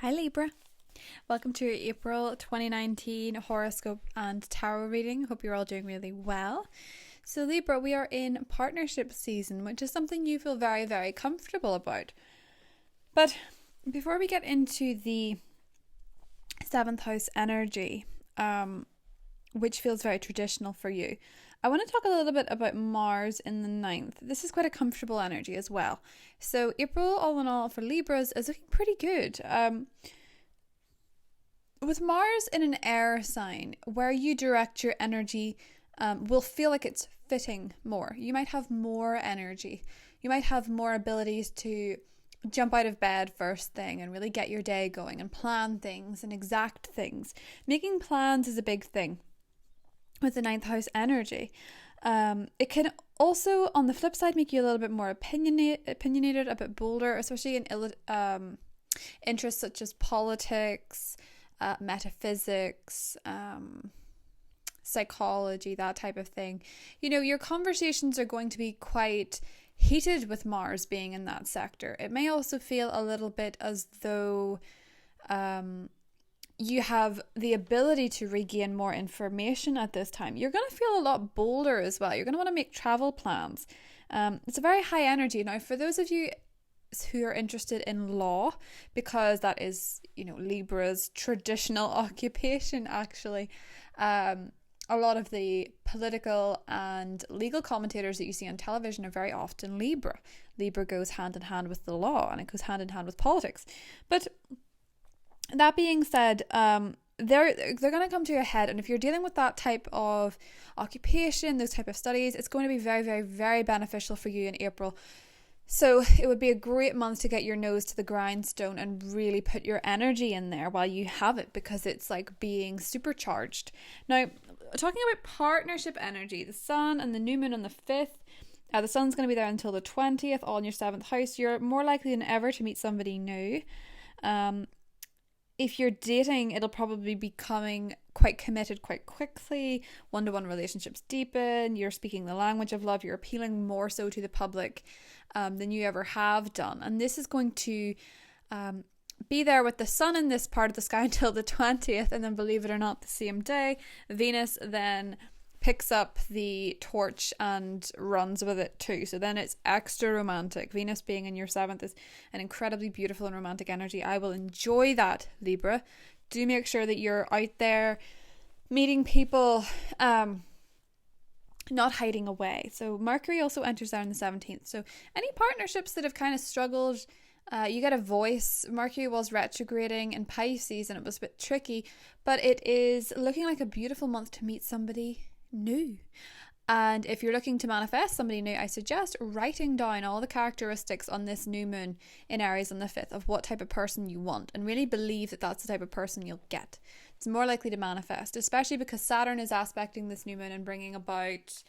Hi Libra, welcome to your April 2019 horoscope and tarot reading. Hope you're all doing really well. So Libra, we are in partnership season, which is something you feel very, very comfortable about. But before we get into the 7th house energy, which feels very traditional for you, I want to talk a little bit about Mars in the 9th. This is quite a comfortable energy as well. So April, all in all, for Libras is looking pretty good. With Mars in an air sign, where you direct your energy will feel like it's fitting more. You might have more energy. You might have more abilities to jump out of bed first thing and really get your day going and plan things and exact things. Making plans is a big thing with the 9th house energy. It can also, on the flip side, make you a little bit more opinionated, a bit bolder, especially in interests such as politics, metaphysics, psychology, that type of thing. You know, your conversations are going to be quite heated with Mars being in that sector. It may also feel a little bit as though you have the ability to regain more information at this time. You're going to feel a lot bolder as well. You're going to want to make travel plans. It's a very high energy. Now, for those of you who are interested in law, because that is, Libra's traditional occupation, actually, a lot of the political and legal commentators that you see on television are very often Libra. Libra goes hand in hand with the law, and it goes hand in hand with politics. But that being said, they're going to come to your head, and if you're dealing with that type of occupation, those type of studies, it's going to be very, very, very beneficial for you in April. So it would be a great month to get your nose to the grindstone and really put your energy in there while you have it, because it's like being supercharged. Now, talking about partnership energy, the sun and the new moon on the 5th, the sun's going to be there until the 20th, all in your 7th house. You're more likely than ever to meet somebody new. If you're dating, it'll probably be becoming quite committed quite quickly. One-to-one relationships deepen. You're speaking the language of love. You're appealing more so to the public than you ever have done. And this is going to be there with the sun in this part of the sky until the 20th. And then, believe it or not, the same day, Venus then picks up the torch and runs with it too. So then it's extra romantic. Venus being in your 7th is an incredibly beautiful and romantic energy. I will enjoy that, Libra. Do make sure that you're out there meeting people, not hiding away. So Mercury also enters there on the 17th. So any partnerships that have kind of struggled, you get a voice. Mercury was retrograding in Pisces and it was a bit tricky, but it is looking like a beautiful month to meet somebody new. And if you're looking to manifest somebody new, I suggest writing down all the characteristics on this new moon in Aries on the 5th of what type of person you want, and really believe that that's the type of person you'll get. It's more likely to manifest, especially because Saturn is aspecting this new moon and bringing about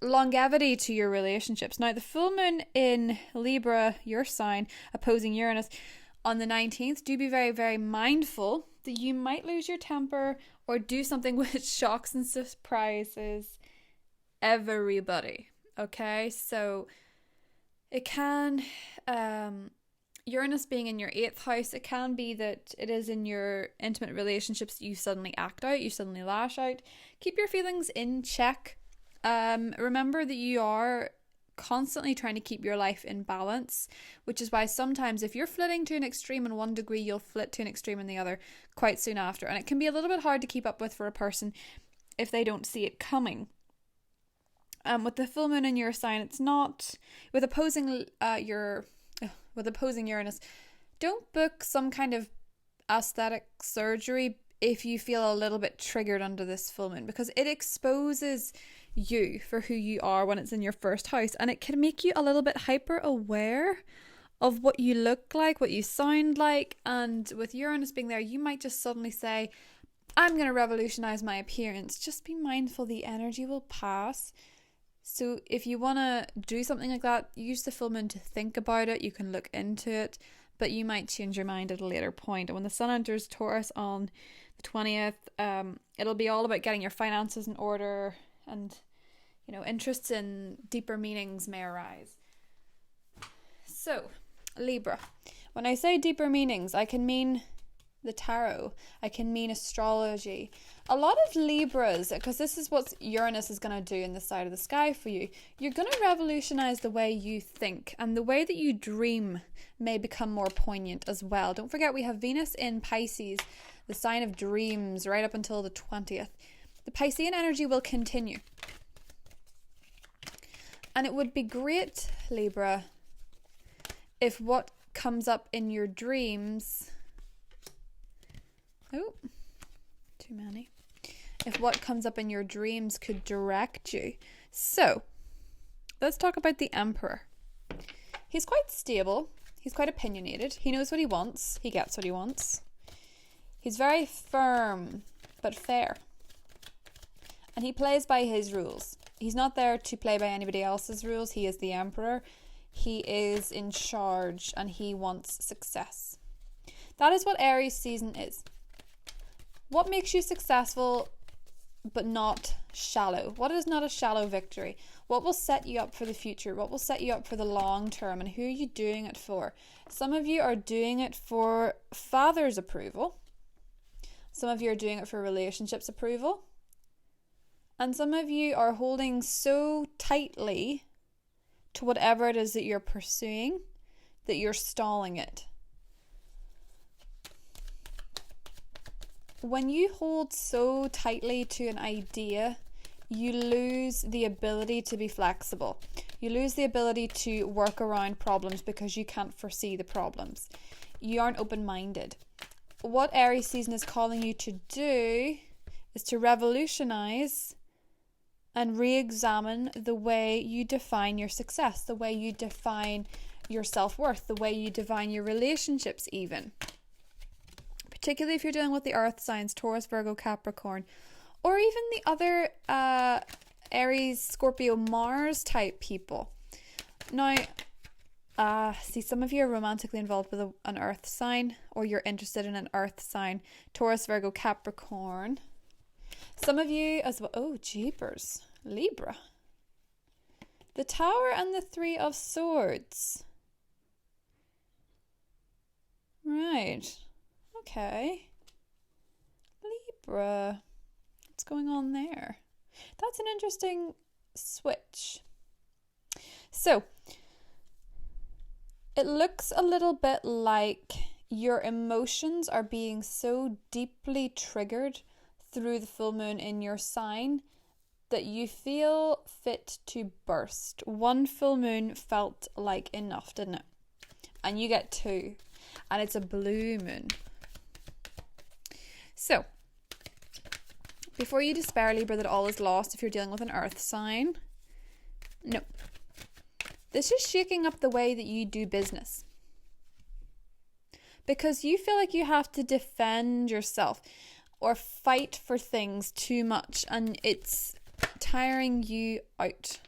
longevity to your relationships. Now, the full moon in Libra, your sign, opposing Uranus on the 19th, do be very, very mindful that you might lose your temper or do something which shocks and surprises everybody. Okay, so it can, Uranus being in your 8th house, it can be that it is in your intimate relationships you suddenly act out, you suddenly lash out. Keep your feelings in check. Remember that you are constantly trying to keep your life in balance, which is why sometimes if you're flitting to an extreme in one degree, you'll flit to an extreme in the other quite soon after, and it can be a little bit hard to keep up with for a person if they don't see it coming. With the full moon in your sign, it's not with opposing Uranus. Don't book some kind of aesthetic surgery if you feel a little bit triggered under this full moon, because it exposes you for who you are when it's in your 1st house, and it can make you a little bit hyper aware of what you look like, what you sound like. And with Uranus being there, you might just suddenly say, I'm going to revolutionize my appearance. Just be mindful, the energy will pass. So if you want to do something like that, use the full moon to think about it. You can look into it, but you might change your mind at a later point. And when the sun enters Taurus on the 20th, it'll be all about getting your finances in order, and interests in deeper meanings may arise. So Libra, When I say deeper meanings, I can mean the tarot, I can mean astrology. A lot of Libras, because this is what Uranus is going to do in the side of the sky for you, you're going to revolutionize the way you think, and the way that you dream may become more poignant as well. Don't forget, we have Venus in Pisces, the sign of dreams, right up until the 20th. The Piscean energy will continue. And it would be great, Libra, if what comes up in your dreams... Oh, too many. If what comes up in your dreams could direct you. So, let's talk about the Emperor. He's quite stable. He's quite opinionated. He knows what he wants. He gets what he wants. He's very firm, but fair. And he plays by his rules. He's not there to play by anybody else's rules. He is the Emperor. He is in charge and he wants success. That is what Aries season is. What makes you successful but not shallow? What is not a shallow victory? What will set you up for the future? What will set you up for the long term? And who are you doing it for? Some of you are doing it for father's approval. Some of you are doing it for relationships approval. And some of you are holding so tightly to whatever it is that you're pursuing that you're stalling it. When you hold so tightly to an idea, you lose the ability to be flexible. You lose the ability to work around problems because you can't foresee the problems. You aren't open-minded. What Aries season is calling you to do is to revolutionize and re-examine the way you define your success, the way you define your self-worth, the way you define your relationships even. Particularly if you're dealing with the earth signs, Taurus, Virgo, Capricorn, or even the other Aries, Scorpio, Mars type people. Now, see, some of you are romantically involved with an earth sign, or you're interested in an earth sign, Taurus, Virgo, Capricorn. Some of you as well, oh, jeepers, Libra. The Tower and the Three of Swords. Right. Okay. Libra. What's going on there? That's an interesting switch. So, it looks a little bit like your emotions are being so deeply triggered through the full moon in your sign that you feel fit to burst. One full moon felt like enough, didn't it? And you get two. And it's a blue moon. So, before you despair, Libra, that all is lost if you're dealing with an earth sign, no. This is shaking up the way that you do business. Because you feel like you have to defend yourself or fight for things too much, and it's tiring you out.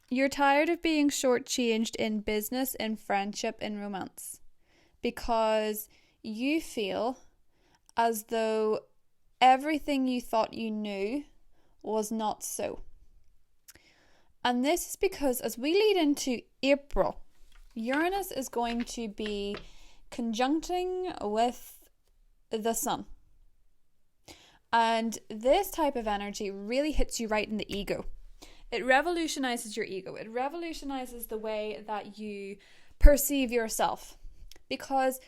You're tired of being shortchanged in business, in friendship, in romance, because you feel as though everything you thought you knew was not so. And this is because as we lead into April, Uranus is going to be conjuncting with the sun. And this type of energy really hits you right in the ego. It revolutionizes your ego. It revolutionizes the way that you perceive yourself. Because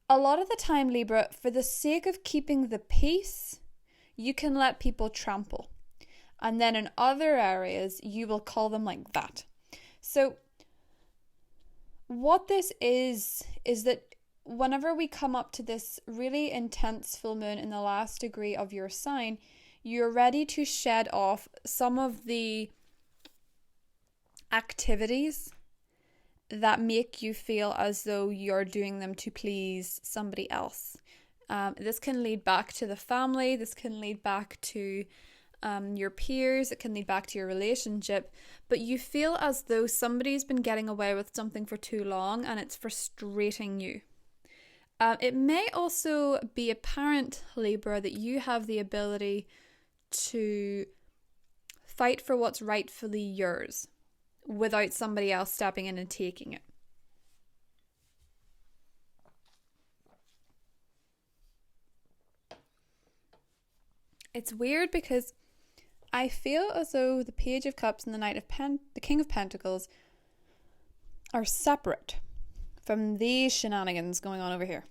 a lot of the time, Libra, for the sake of keeping the peace, you can let people trample. And then in other areas, you will call them like that. So what this is that whenever we come up to this really intense full moon in the last degree of your sign, you're ready to shed off some of the activities that make you feel as though you're doing them to please somebody else. This can lead back to the family. This can lead back to your peers. It can lead back to your relationship. But you feel as though somebody's been getting away with something for too long and it's frustrating you. It may also be apparent, Libra, that you have the ability to fight for what's rightfully yours without somebody else stepping in and taking it. It's weird because I feel as though the Page of Cups and the King of Pentacles are separate from these shenanigans going on over here.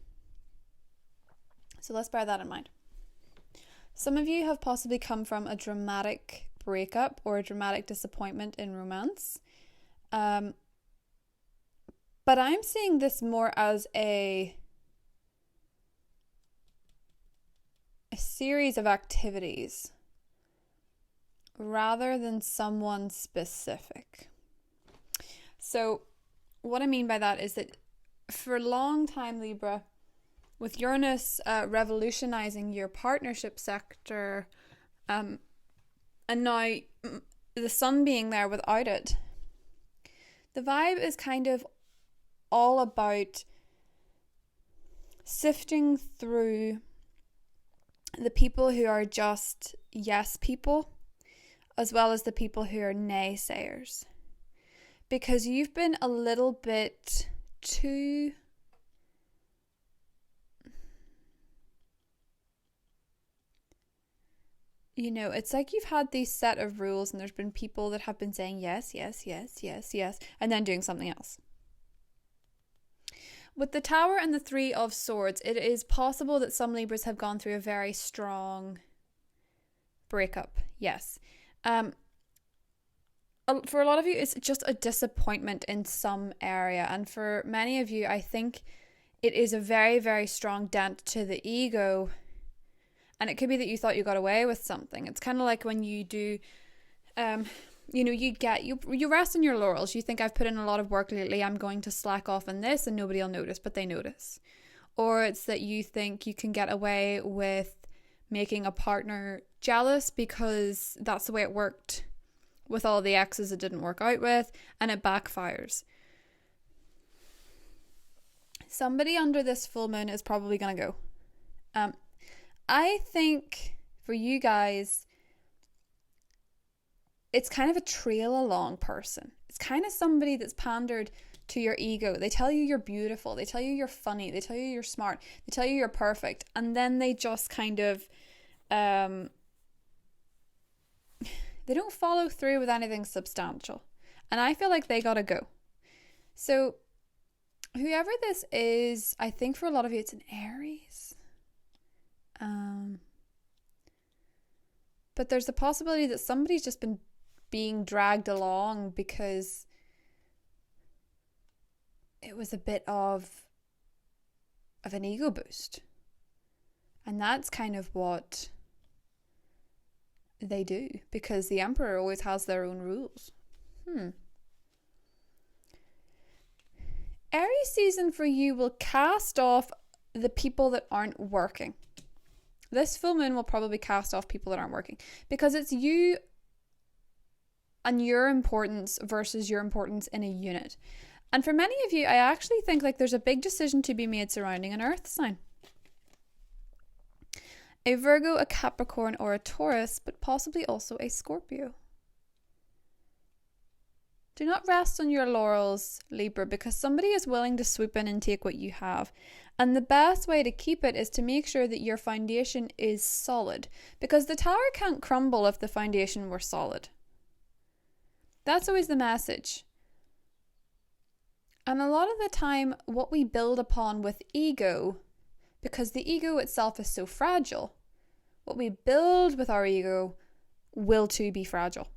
So let's bear that in mind. Some of you have possibly come from a dramatic breakup or a dramatic disappointment in romance. But I'm seeing this more as a series of activities rather than someone specific. So what I mean by that is that for a long time, Libra, with Uranus revolutionizing your partnership sector, and now the sun being there without it, the vibe is kind of all about sifting through the people who are just yes people, as well as the people who are naysayers. Because you've been a little bit too it's like you've had these set of rules and there's been people that have been saying yes, yes, yes, yes, yes, and then doing something else. With the Tower and the Three of Swords, it is possible that some Libras have gone through a very strong breakup. Yes. For a lot of you, it's just a disappointment in some area. And for many of you, I think it is a very, very strong dent to the ego. And it could be that you thought you got away with something. It's kind of like when you do, you rest on your laurels. You think, I've put in a lot of work lately, I'm going to slack off on this and nobody will notice, but they notice. Or it's that you think you can get away with making a partner jealous because that's the way it worked with all the exes it didn't work out with, and it backfires. Somebody under this full moon is probably going to go. I think for you guys, it's kind of a trail along person. It's kind of somebody that's pandered to your ego. They tell you you're beautiful. They tell you you're funny. They tell you you're smart. They tell you you're perfect. And then they just kind of, they don't follow through with anything substantial. And I feel like they gotta go. So whoever this is, I think for a lot of you, it's an Aries. But there's a possibility that somebody's just been being dragged along because it was a bit of an ego boost. And that's kind of what they do, because the Emperor always has their own rules. Aries season for you will cast off the people that aren't working. This full moon will probably cast off people that aren't working because it's you and your importance versus your importance in a unit. And for many of you, I actually think like there's a big decision to be made surrounding an earth sign. A Virgo, a Capricorn, or a Taurus, but possibly also a Scorpio. Do not rest on your laurels, Libra, because somebody is willing to swoop in and take what you have. And the best way to keep it is to make sure that your foundation is solid, because the tower can't crumble if the foundation were solid. That's always the message. And a lot of the time, what we build upon with ego, because the ego itself is so fragile, what we build with our ego will too be fragile.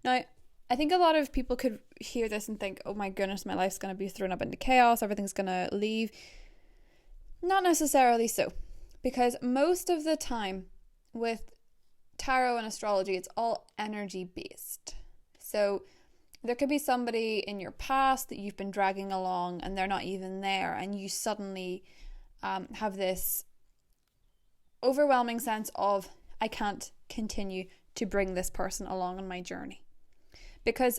Now, I think a lot of people could hear this and think, oh my goodness, my life's going to be thrown up into chaos, everything's going to leave. Not necessarily so, because most of the time with tarot and astrology, it's all energy based. So there could be somebody in your past that you've been dragging along and they're not even there, and you suddenly have this overwhelming sense of, I can't continue to bring this person along on my journey. Because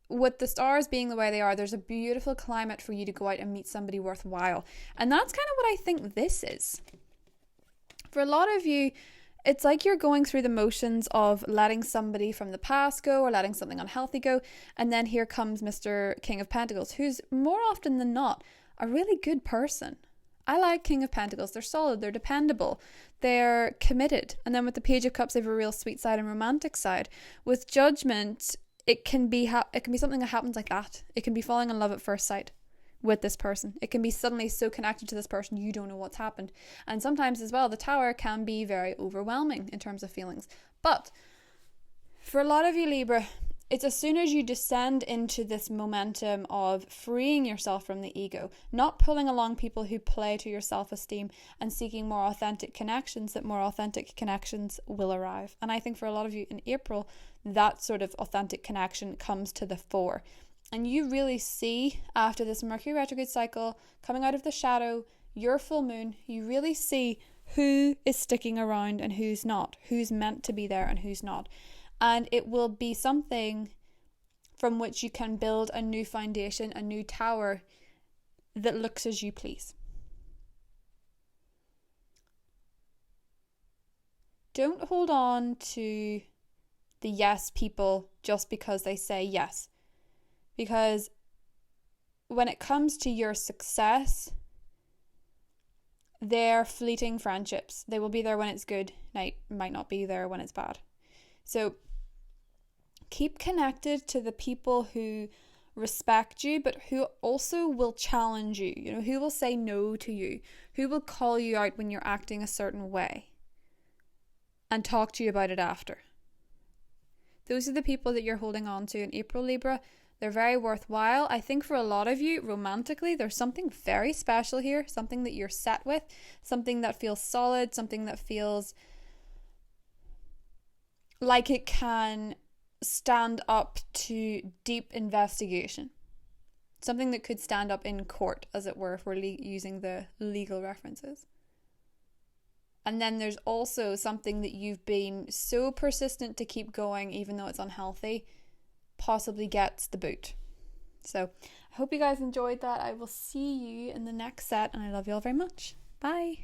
with the stars being the way they are, there's a beautiful climate for you to go out and meet somebody worthwhile. And that's kind of what I think this is. For a lot of you, it's like you're going through the motions of letting somebody from the past go or letting something unhealthy go. And then here comes Mr. King of Pentacles, who's more often than not a really good person. I like King of Pentacles. They're solid, they're dependable, they're committed. And then with the Page of Cups, they have a real sweet side and romantic side. With Judgment, it can be something that happens like that. It can be falling in love at first sight with this person. It can be suddenly so connected to this person you don't know what's happened. And sometimes as well, the Tower can be very overwhelming in terms of feelings. But for a lot of you, Libra, it's as soon as you descend into this momentum of freeing yourself from the ego, not pulling along people who play to your self-esteem, and seeking more authentic connections, that more authentic connections will arrive. And I think for a lot of you in April, that sort of authentic connection comes to the fore. And you really see, after this Mercury retrograde cycle, coming out of the shadow, your full moon, you really see who is sticking around and who's not, who's meant to be there and who's not. And it will be something from which you can build a new foundation, a new tower that looks as you please. Don't hold on to the yes people just because they say yes. Because when it comes to your success, they're fleeting friendships. They will be there when it's good, they might not be there when it's bad. So keep connected to the people who respect you, but who also will challenge you, who will say no to you, who will call you out when you're acting a certain way and talk to you about it after. Those are the people that you're holding on to in April, Libra. They're very worthwhile. I think for a lot of you, romantically, there's something very special here, something that you're set with, something that feels solid, something that feels like it can stand up to deep investigation. Something that could stand up in court, as it were, if we're using the legal references. And then there's also something that you've been so persistent to keep going, even though it's unhealthy, possibly gets the boot. So I hope you guys enjoyed that. I will see you in the next set, and I love you all very much. Bye.